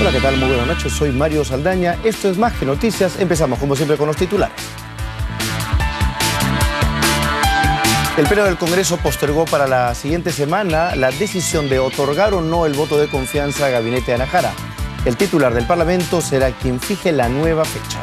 Hola, ¿qué tal? Muy buenas noches, soy Mario Saldaña. Esto es Más que Noticias. Empezamos, como siempre, con los titulares. El Pleno del Congreso postergó para la siguiente semana la decisión de otorgar o no el voto de confianza a Gabinete Ana Jara. El titular del Parlamento será quien fije la nueva fecha.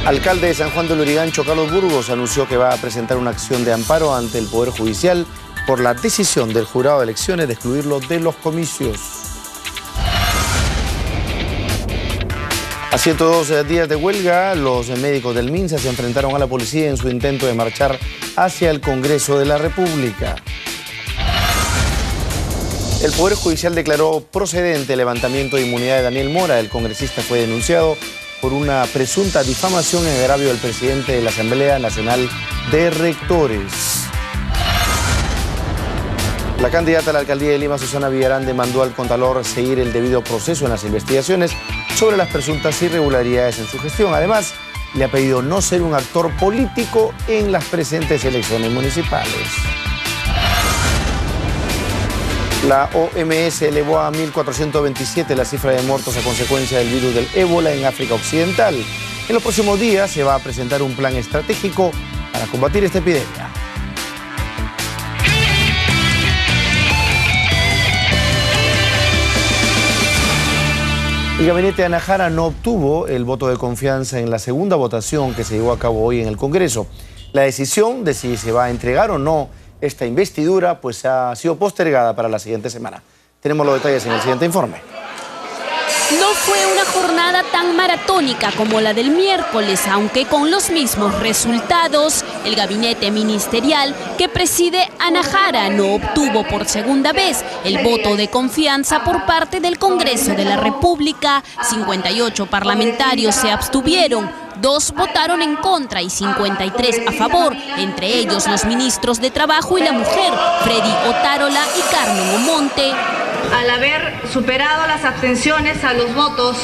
Alcalde de San Juan de Lurigancho, Carlos Burgos, anunció que va a presentar una acción de amparo ante el Poder Judicial por la decisión del jurado de elecciones de excluirlo de los comicios. A 102 días de huelga, los médicos del MINSA se enfrentaron a la policía en su intento de marchar hacia el Congreso de la República. El Poder Judicial declaró procedente el levantamiento de inmunidad de Daniel Mora. El congresista fue denunciado por una presunta difamación en agravio del presidente de la Asamblea Nacional de Rectores. La candidata a la alcaldía de Lima, Susana Villarán, demandó al Contralor seguir el debido proceso en las investigaciones sobre las presuntas irregularidades en su gestión. Además, le ha pedido no ser un actor político en las presentes elecciones municipales. La OMS elevó a 1.427 la cifra de muertos a consecuencia del virus del ébola en África Occidental. En los próximos días se va a presentar un plan estratégico para combatir esta epidemia. El gabinete de Ana Jara no obtuvo el voto de confianza en la segunda votación que se llevó a cabo hoy en el Congreso. La decisión de si se va a entregar o no esta investidura pues ha sido postergada para la siguiente semana. Tenemos los detalles en el siguiente informe. No fue una jornada tan maratónica como la del miércoles, aunque con los mismos resultados. El gabinete ministerial que preside Ana Jara no obtuvo por segunda vez el voto de confianza por parte del Congreso de la República. 58 parlamentarios se abstuvieron, 2 votaron en contra y 53 a favor, entre ellos los ministros de Trabajo y la Mujer, Freddy Otárola y Carmen Omonte. Al haber superado las abstenciones a los votos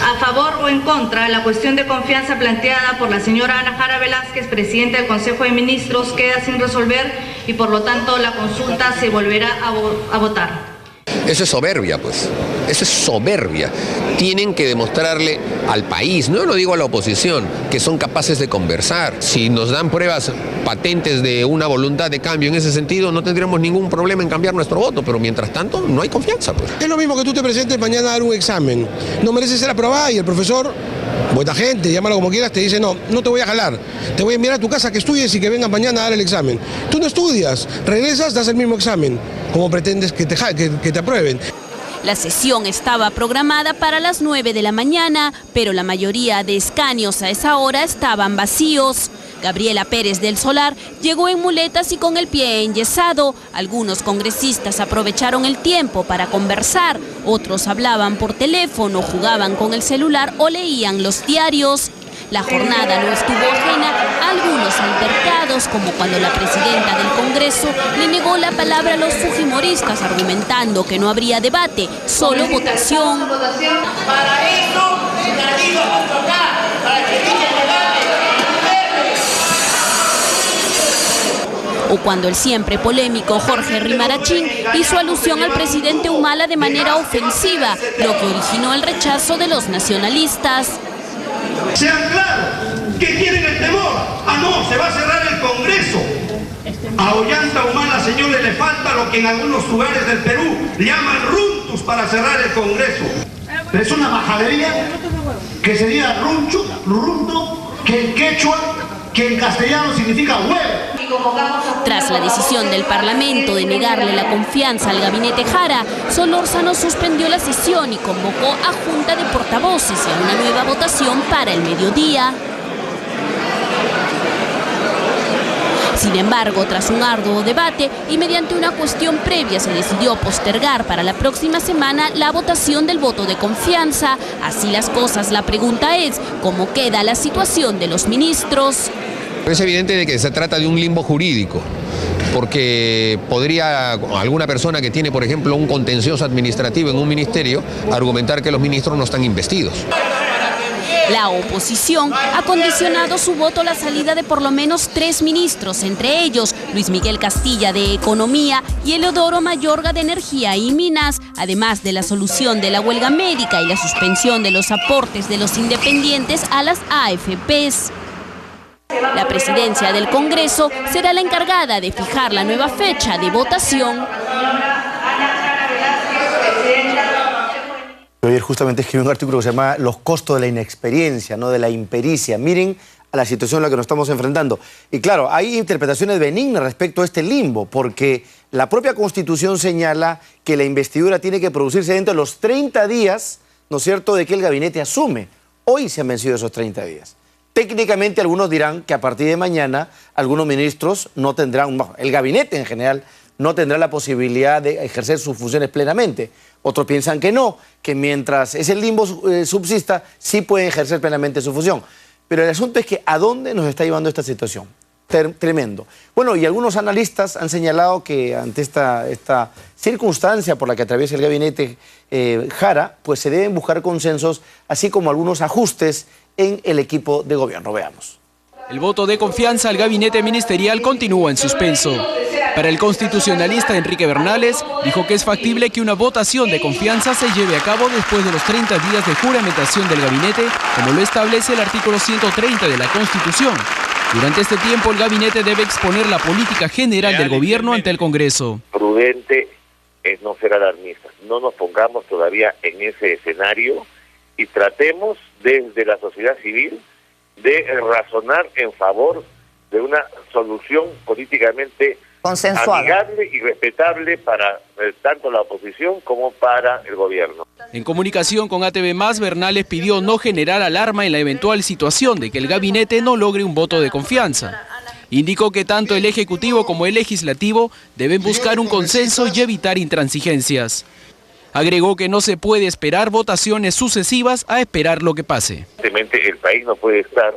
a favor o en contra, la cuestión de confianza planteada por la señora Ana Jara Velázquez, presidenta del Consejo de Ministros, queda sin resolver y por lo tanto la consulta se volverá a votar. Eso es soberbia, pues. Eso es soberbia. Tienen que demostrarle al país, no lo digo a la oposición, que son capaces de conversar. Si nos dan pruebas patentes de una voluntad de cambio en ese sentido, no tendríamos ningún problema en cambiar nuestro voto, pero mientras tanto no hay confianza, pues. Es lo mismo que tú te presentes mañana a dar un examen. No mereces ser aprobada y el profesor, buena gente, llámalo como quieras, te dice no te voy a jalar. Te voy a enviar a tu casa que estudies y que vengas mañana a dar el examen. Tú no estudias, regresas, das el mismo examen. ¿Cómo pretendes que te aprueben? La sesión estaba programada para las 9 de la mañana, pero la mayoría de escaños a esa hora estaban vacíos. Gabriela Pérez del Solar llegó en muletas y con el pie enyesado. Algunos congresistas aprovecharon el tiempo para conversar, otros hablaban por teléfono, jugaban con el celular o leían los diarios. La jornada no estuvo ajena a algunos altercados, como cuando la presidenta del Congreso le negó la palabra a los fujimoristas, argumentando que no habría debate, solo votación. Para eso trajimos acá, para que diga el debate. O cuando el siempre polémico Jorge Rimarachín hizo alusión al presidente Humala de manera ofensiva, lo que originó el rechazo de los nacionalistas. Sean claros, que tienen el temor. No, se va a cerrar el Congreso. A Ollanta Humala, señores, le falta lo que en algunos lugares del Perú llaman runtus para cerrar el Congreso. Es una majadería que sería runcho, runto, que en quechua, que en castellano significa huevo. Tras la decisión del Parlamento de negarle la confianza al gabinete Jara, Solórzano suspendió la sesión y convocó a junta de portavoces y a una nueva votación para el mediodía. Sin embargo, tras un arduo debate y mediante una cuestión previa se decidió postergar para la próxima semana la votación del voto de confianza. Así las cosas, la pregunta es, ¿cómo queda la situación de los ministros? Es evidente de que se trata de un limbo jurídico, porque podría alguna persona que tiene, por ejemplo, un contencioso administrativo en un ministerio argumentar que los ministros no están investidos. La oposición ha condicionado su voto a la salida de por lo menos 3 ministros, entre ellos Luis Miguel Castilla de Economía y Eleodoro Mayorga de Energía y Minas, además de la solución de la huelga médica y la suspensión de los aportes de los independientes a las AFPs. La presidencia del Congreso será la encargada de fijar la nueva fecha de votación. Ayer justamente escribí un artículo que se llama Los costos de la inexperiencia, no de la impericia. Miren a la situación en la que nos estamos enfrentando. Y claro, hay interpretaciones benignas respecto a este limbo, porque la propia Constitución señala que la investidura tiene que producirse dentro de los 30 días, ¿no es cierto?, de que el gabinete asume. Hoy se han vencido esos 30 días. Técnicamente algunos dirán que a partir de mañana algunos ministros no tendrán, el gabinete en general no tendrá la posibilidad de ejercer sus funciones plenamente. Otros piensan que no, que mientras ese limbo subsista, sí pueden ejercer plenamente su función. Pero el asunto es que ¿a dónde nos está llevando esta situación? Tremendo. Bueno, y algunos analistas han señalado que ante esta circunstancia por la que atraviesa el gabinete Jara, pues se deben buscar consensos, así como algunos ajustes en el equipo de gobierno. Veamos. El voto de confianza al gabinete ministerial continúa en suspenso. Para el constitucionalista Enrique Bernales, dijo que es factible que una votación de confianza se lleve a cabo después de los 30 días de juramentación del gabinete, como lo establece el artículo 130 de la Constitución. Durante este tiempo, el gabinete debe exponer la política general del gobierno ante el Congreso. Prudente es no ser alarmistas. No nos pongamos todavía en ese escenario y tratemos desde la sociedad civil de razonar en favor de una solución políticamente consensuada, amigable y respetable para tanto la oposición como para el gobierno. En comunicación con ATV+, Bernales pidió no generar alarma en la eventual situación de que el gabinete no logre un voto de confianza. Indicó que tanto el Ejecutivo como el Legislativo deben buscar un consenso y evitar intransigencias. Agregó que no se puede esperar votaciones sucesivas a esperar lo que pase. El país no puede estar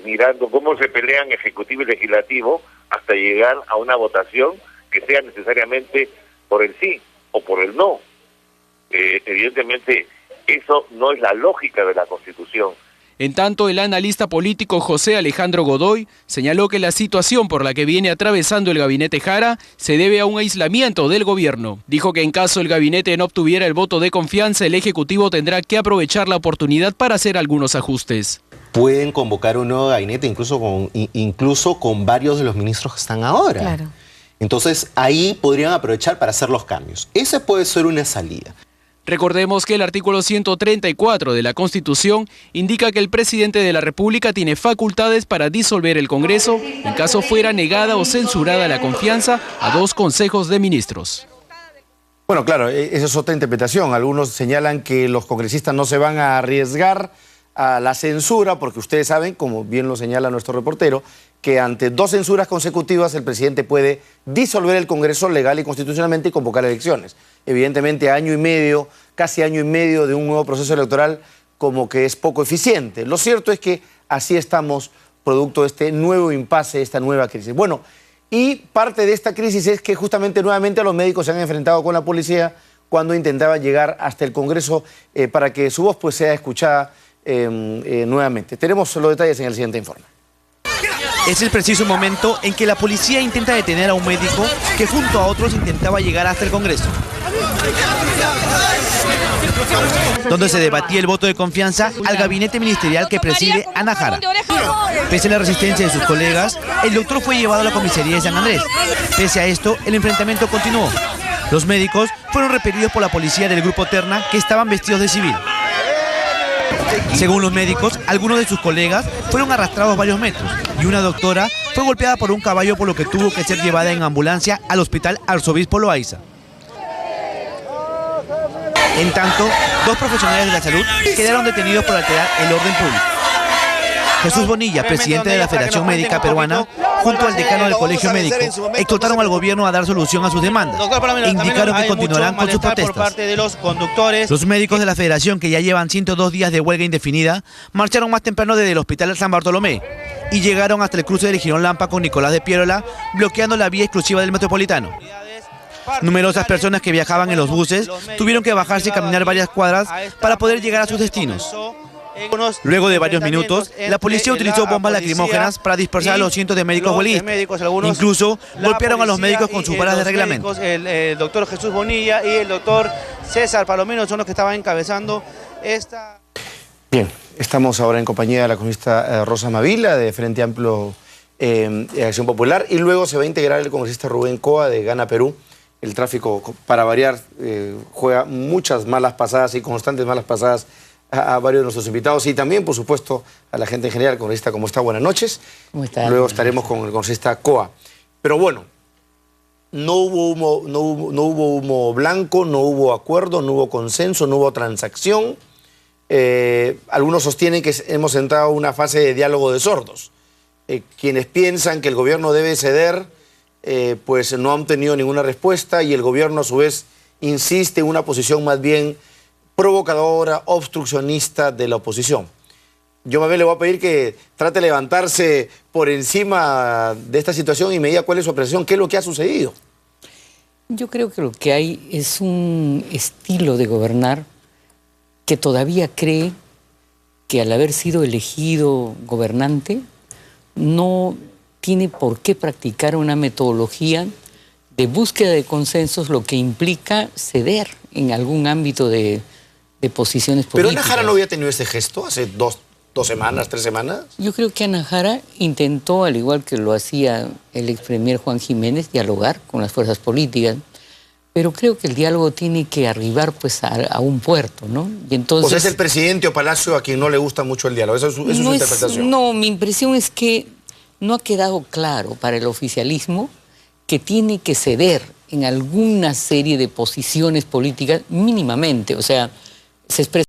mirando cómo se pelean Ejecutivo y Legislativo hasta llegar a una votación que sea necesariamente por el sí o por el no. Evidentemente, eso no es la lógica de la Constitución. En tanto, el analista político José Alejandro Godoy señaló que la situación por la que viene atravesando el gabinete Jara se debe a un aislamiento del gobierno. Dijo que en caso el gabinete no obtuviera el voto de confianza, el Ejecutivo tendrá que aprovechar la oportunidad para hacer algunos ajustes. Pueden convocar un nuevo gabinete incluso con varios de los ministros que están ahora. Claro. Entonces ahí podrían aprovechar para hacer los cambios. Esa puede ser una salida. Recordemos que el artículo 134 de la Constitución indica que el presidente de la República tiene facultades para disolver el Congreso en caso fuera negada o censurada la confianza a 2 consejos de ministros. Bueno, claro, esa es otra interpretación. Algunos señalan que los congresistas no se van a arriesgar a la censura, porque ustedes saben, como bien lo señala nuestro reportero, que ante 2 censuras consecutivas el presidente puede disolver el Congreso legal y constitucionalmente y convocar elecciones. Evidentemente, año y medio, casi año y medio de un nuevo proceso electoral como que es poco eficiente. Lo cierto es que así estamos producto de este nuevo impasse, esta nueva crisis. Bueno, y parte de esta crisis es que justamente nuevamente los médicos se han enfrentado con la policía cuando intentaban llegar hasta el Congreso para que su voz pues sea escuchada nuevamente. Tenemos los detalles en el siguiente informe. Es el preciso momento en que la policía intenta detener a un médico que junto a otros intentaba llegar hasta el Congreso, donde se debatía el voto de confianza al gabinete ministerial que preside Ana Jara. Pese a la resistencia de sus colegas, el doctor fue llevado a la comisaría de San Andrés. Pese a esto, el enfrentamiento continuó. Los médicos fueron repelidos por la policía del grupo Terna, que estaban vestidos de civil. Según los médicos, algunos de sus colegas fueron arrastrados varios metros y una doctora fue golpeada por un caballo, por lo que tuvo que ser llevada en ambulancia al hospital Arzobispo Loaiza. En tanto, 2 profesionales de la salud quedaron detenidos por alterar el orden público. Jesús Bonilla, presidente de la Federación Médica Peruana, junto al decano del Colegio Médico, exhortaron al gobierno a dar solución a sus demandas e indicaron que continuarán con sus protestas. Los médicos de la Federación, que ya llevan 102 días de huelga indefinida, marcharon más temprano desde el Hospital San Bartolomé y llegaron hasta el cruce del Girón Lampa con Nicolás de Piérola, bloqueando la vía exclusiva del Metropolitano. Numerosas personas que viajaban en los buses tuvieron que bajarse y caminar varias cuadras para poder llegar a sus destinos. Luego de varios minutos, la policía utilizó bombas lacrimógenas para dispersar a los cientos de médicos huelguistas. Incluso golpearon a los médicos con sus varas de reglamento. El doctor Jesús Bonilla y el doctor César Palomino son los que estaban encabezando esta... Bien, estamos ahora en compañía de la congresista Rosa Mavila, de Frente Amplio de Acción Popular, y luego se va a integrar el congresista Rubén Coa, de Gana Perú. El tráfico, para variar, juega muchas malas pasadas y constantes malas pasadas a varios de nuestros invitados y también, por supuesto, a la gente en general. Congresista, ¿cómo está? Buenas noches. ¿Cómo está? Luego estaremos con el congresista Coa. Pero bueno, no hubo humo blanco, no hubo acuerdo, no hubo consenso, no hubo transacción. Algunos sostienen que hemos entrado a una fase de diálogo de sordos. Quienes piensan que el gobierno debe ceder, pues no han tenido ninguna respuesta, y el gobierno a su vez insiste en una posición más bien provocadora, obstruccionista de la oposición. Yo más bien le voy a pedir que trate de levantarse por encima de esta situación y me diga cuál es su apreciación, qué es lo que ha sucedido. Yo creo que lo que hay es un estilo de gobernar que todavía cree que al haber sido elegido gobernante no tiene por qué practicar una metodología de búsqueda de consensos, lo que implica ceder en algún ámbito de posiciones políticas. ¿Pero Ana Jara no había tenido ese gesto hace dos semanas, 3 semanas? Yo creo que Ana Jara intentó, al igual que lo hacía el ex premier Juan Jiménez, dialogar con las fuerzas políticas, pero creo que el diálogo tiene que arribar pues a un puerto, ¿no? Y entonces, o sea, es el presidente o Palacio a quien no le gusta mucho el diálogo, eso es su interpretación. No, mi impresión es que no ha quedado claro para el oficialismo que tiene que ceder en alguna serie de posiciones políticas mínimamente, o sea, se expresa